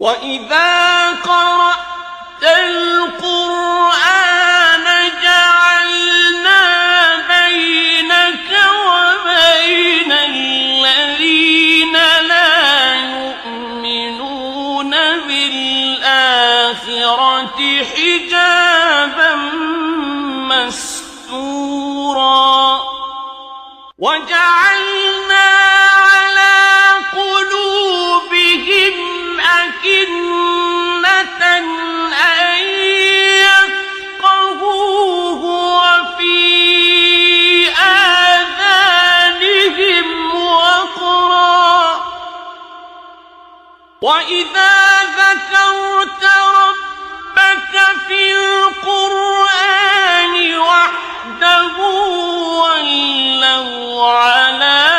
وَإِذَا قَرَأْتَ الْقُرْآنَ جَعَلْنَا بَيْنَكَ وَبَيْنَ الَّذِينَ لَا يُؤْمِنُونَ بِالْآخِرَةِ حِجَابًا مَّسْتُورًا وَجَعَلْنَا عَلَىٰ قُلُوبِهِمْ أَكِنَّةً أَن يَفْقَهُوهُ وَفِي آذَانِهِمْ وَقْرًا ۚ وَإِذَا ذَكَرْتَ رَبَّكَ فِي الْقُرْآنِ وَحْدَهُ وَلَّوْا عَلَىٰ